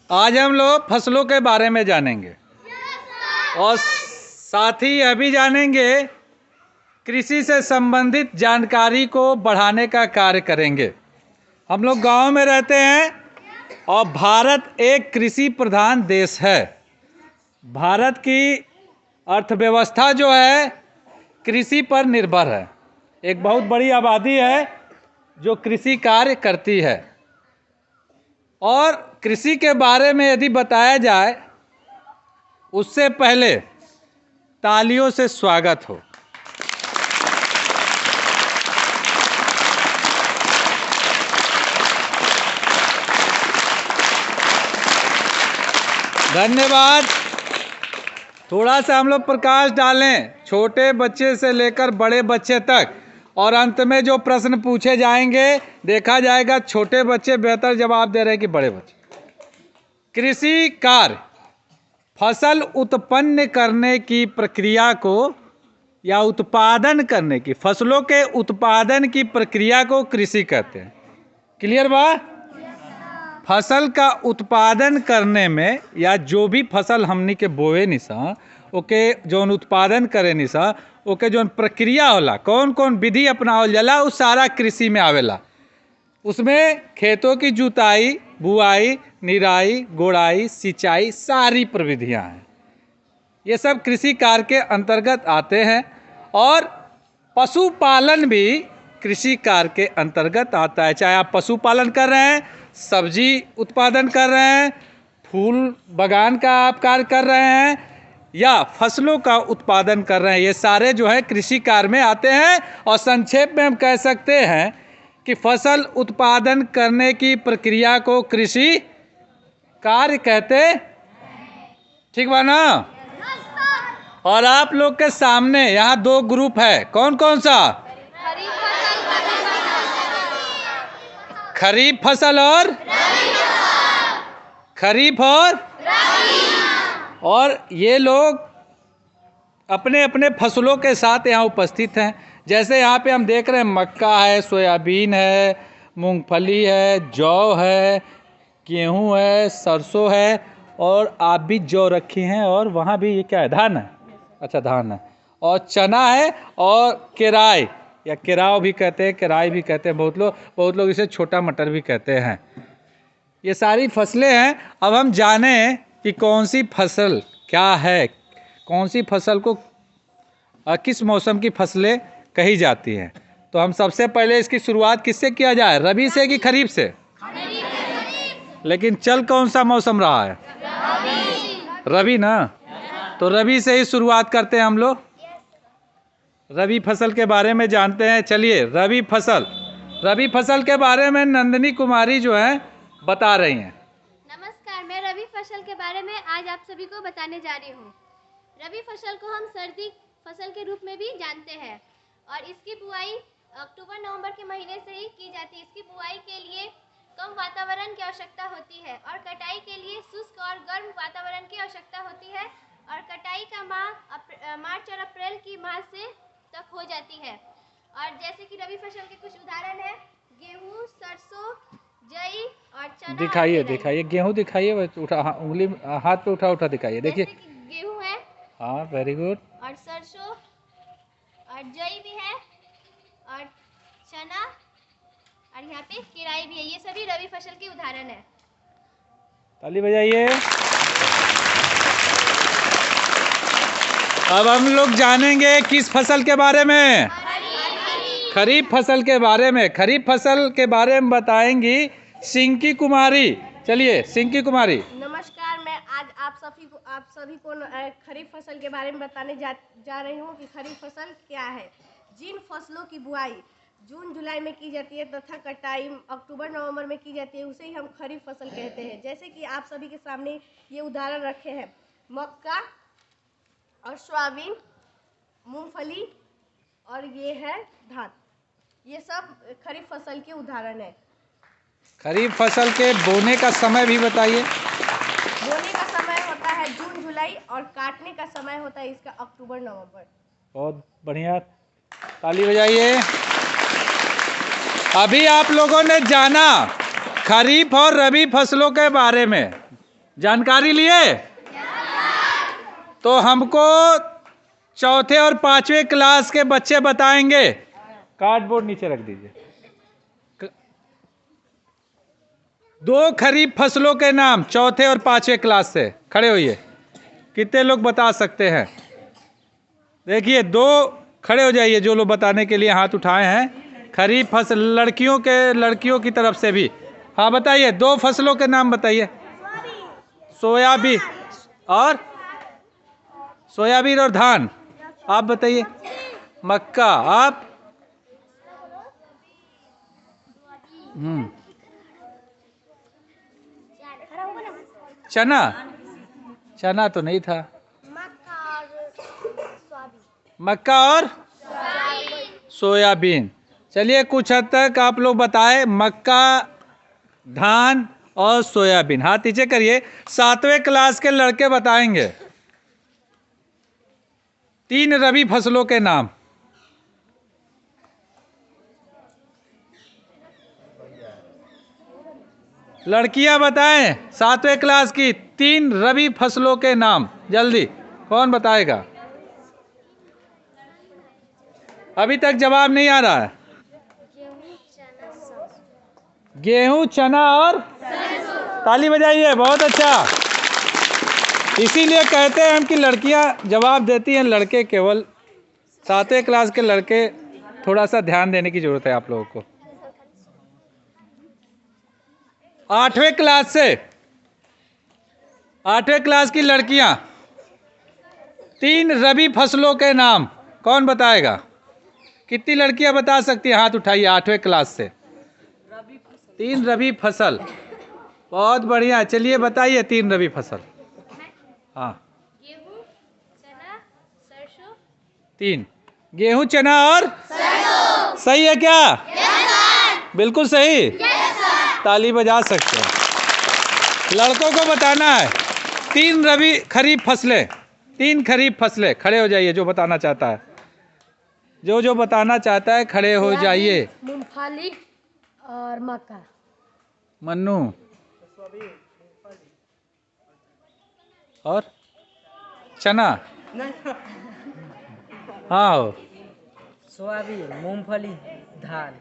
आज हम लोग फसलों के बारे में जानेंगे और साथ ही यह भी जानेंगे कृषि से संबंधित जानकारी को बढ़ाने का कार्य करेंगे। हम लोग गांव में रहते हैं और भारत एक कृषि प्रधान देश है। भारत की अर्थव्यवस्था जो है कृषि पर निर्भर है। एक बहुत बड़ी आबादी है जो कृषि कार्य करती है। और कृषि के बारे में यदि बताया जाए उससे पहले तालियों से स्वागत हो। धन्यवाद। थोड़ा सा हम लोग प्रकाश डालें, छोटे बच्चे से लेकर बड़े बच्चे तक, और अंत में जो प्रश्न पूछे जाएंगे देखा जाएगा छोटे बच्चे बेहतर जवाब दे रहे हैं कि बड़े बच्चे। कृषि कार्य फसल उत्पन्न करने की प्रक्रिया को या उत्पादन करने की, फसलों के उत्पादन की प्रक्रिया को कृषि कहते हैं। क्लियर बा? फसल का उत्पादन करने में या जो भी फसल हमनी के बोए निशा ओके जोन उत्पादन करे निशा ओके जोन प्रक्रिया होला, कौन कौन विधि अपनावल जाला, उस सारा कृषि में आवेला। उसमें खेतों की जुताई, बुआई, निराई, गोड़ाई, सिंचाई सारी प्रविधियां हैं। ये सब कृषि कार्य के अंतर्गत आते हैं। और पशुपालन भी कृषि कार्य के अंतर्गत आता है। चाहे आप पशुपालन कर रहे हैं, सब्जी उत्पादन कर रहे हैं, फूल बागान का आप कार्य कर रहे हैं या फसलों का उत्पादन कर रहे हैं, ये सारे जो है कृषि कार्य में आते हैं। और संक्षेप में हम कह सकते हैं कि फसल उत्पादन करने की प्रक्रिया को कृषि कार्य कहते। ठीक बा ना? और आप लोग के सामने यहाँ दो ग्रुप है, कौन कौन सा? खरीफ फसल और खरीफ और ये लोग अपने अपने फसलों के साथ यहाँ उपस्थित हैं। जैसे यहाँ पे हम देख रहे हैं मक्का है, सोयाबीन है, मूंगफली है, जौ है, गेहूँ है, सरसों है, और आप भी जौ रखी हैं। और वहाँ भी ये क्या है? धान है। अच्छा, धान है। और चना है और केराई या केराव भी कहते हैं, केराई भी कहते हैं, बहुत लोग इसे छोटा मटर भी कहते हैं। ये सारी फसलें हैं। अब हम जानें कि कौन सी फसल क्या है, कौन सी फसल को किस मौसम की फसलें कही जाती हैं। तो हम सबसे पहले इसकी शुरुआत किससे किया जाए? रबी से कि खरीफ से? लेकिन चल कौन सा मौसम रहा है? रबी ना? तो रबी से ही शुरुआत करते हैं हम लोग। रबी फसल के बारे में जानते हैं। चलिए, रबी फसल के बारे में नंदिनी कुमारी जो है बता रही हैं। नमस्कार, मैं रबी फसल के बारे में आज आप सभी को बताने जा रही हूँ। रबी फसल को हम सर्दी फसल के रूप में भी जानते हैं और इसकी बुआई अक्टूबर नवंबर के महीने से ही की जाती है। इसकी बुआई के लिए कम वातावरण की आवश्यकता होती है और कटाई के लिए शुष्क और गर्म वातावरण की आवश्यकता होती है। और कटाई का माह मार्च और अप्रैल की माह से तक हो जाती है। और जैसे कि रबी फसल के कुछ उदाहरण है: गेहूँ, सरसों, जई और चना। दिखाइए गेहूँ दिखाइए, उठा उंगली हाथ पे उठा दिखाइए। देखिए, गेहूँ है, हाँ, वेरी गुड। और सरसों और जई भी है और चना और यहाँ पे केराई भी है। ये सभी रबी फसल के उदाहरण है। ताली बजाइए। अब हम लोग जानेंगे किस फसल के बारे में? खरीफ फसल के बारे में। खरीफ फसल के बारे में बताएंगी सिंकी कुमारी। चलिए, सिंकी कुमारी। नमस्कार, मैं आज आप सभी को खरीफ फसल के बारे में बताने जा रही हूँ कि खरीफ फसल क्या है। जिन फसलों की बुआई जून जुलाई में की जाती है तथा कटाई अक्टूबर नवंबर में की जाती है उसे ही हम खरीफ फसल कहते हैं। जैसे कि आप सभी के सामने ये उदाहरण रखे हैं: मक्का और सोयाबीन, मूंगफली और ये है धान। ये सब खरीफ फसल के उदाहरण है। खरीफ फसल के बोने का समय भी बताइए। बोने का समय होता है जून जुलाई और काटने का समय होता है इसका अक्टूबर नवंबर। बहुत बढ़िया, ताली बजाइए। अभी आप लोगों ने जाना खरीफ और रबी फसलों के बारे में। जानकारी लिए? तो हमको चौथे और पांचवें क्लास के बच्चे बताएंगे। कार्डबोर्ड नीचे रख दीजिए। दो खरीफ फसलों के नाम चौथे और पांचवें क्लास से, खड़े होइए। कितने लोग बता सकते हैं? देखिए, दो खड़े हो जाइए जो लोग बताने के लिए हाथ उठाए हैं। खरीफ फसल, लड़कियों की तरफ से भी। हाँ बताइए, दो फसलों के नाम बताइए। सोयाबीन और धान। आप बताइए। मक्का। आप? चना तो नहीं था। मक्का और सोयाबीन। चलिए, कुछ हद तक आप लोग बताए। मक्का, धान और सोयाबीन। हाथ नीचे करिए। सातवें क्लास के लड़के बताएंगे 3 रबी फसलों के नाम। लड़कियां बताएं, सातवें क्लास की 3 रबी फसलों के नाम। जल्दी, कौन बताएगा? अभी तक जवाब नहीं आ रहा है। गेहूं, चना और ताली बजाइए। बहुत अच्छा। इसीलिए कहते हैं हम कि लड़कियां जवाब देती हैं, लड़के केवल। सातवें क्लास के लड़के, थोड़ा सा ध्यान देने की जरूरत है आप लोगों को। आठवें क्लास की लड़कियां 3 रबी फसलों के नाम। कौन बताएगा? कितनी लड़कियां बता सकती हैं? हाथ उठाइए। 8वें क्लास से 3 रबी फसल। बहुत बढ़िया। चलिए बताइए 3 रबी फसल। हाँ, गेहूं, चना, सरसों। 3। गेहूं, चना और सरसों। सही है क्या? बिल्कुल सही। ताली बजा सकते हैं। लड़कों को बताना है 3 रबी खरीफ फसलें। 3 खरीफ फसलें। खड़े हो जाइए जो बताना चाहता है। जो बताना चाहता है खड़े हो जाइए। मूंगफली और मक्का। मन्नू और चना। हाँ हो। सोयाबीन, मूंगफली, धान।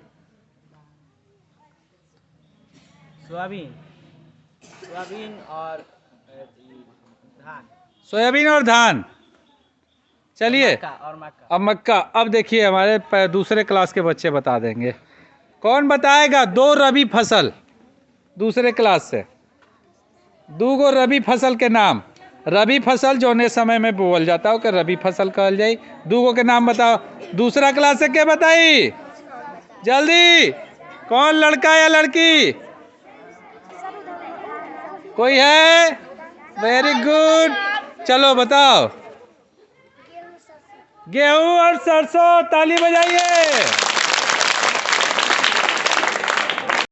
सोयाबीन और धान। सोयाबीन और धान। चलिए, मक्का। अब मक्का। अब देखिए, हमारे दूसरे क्लास के बच्चे बता देंगे। कौन बताएगा 2 रबी फसल? दूसरे क्लास से 2 गो रबी फसल के नाम। रबी फसल जो समय में बोल जाता हो कि रबी फसल कहल जाए। 2 गो के नाम बताओ। दूसरा क्लास से क्या बताई? जल्दी। कौन, लड़का या लड़की? कोई है? Very good. चलो बताओ। गेहूं और सरसों। ताली बजाइए।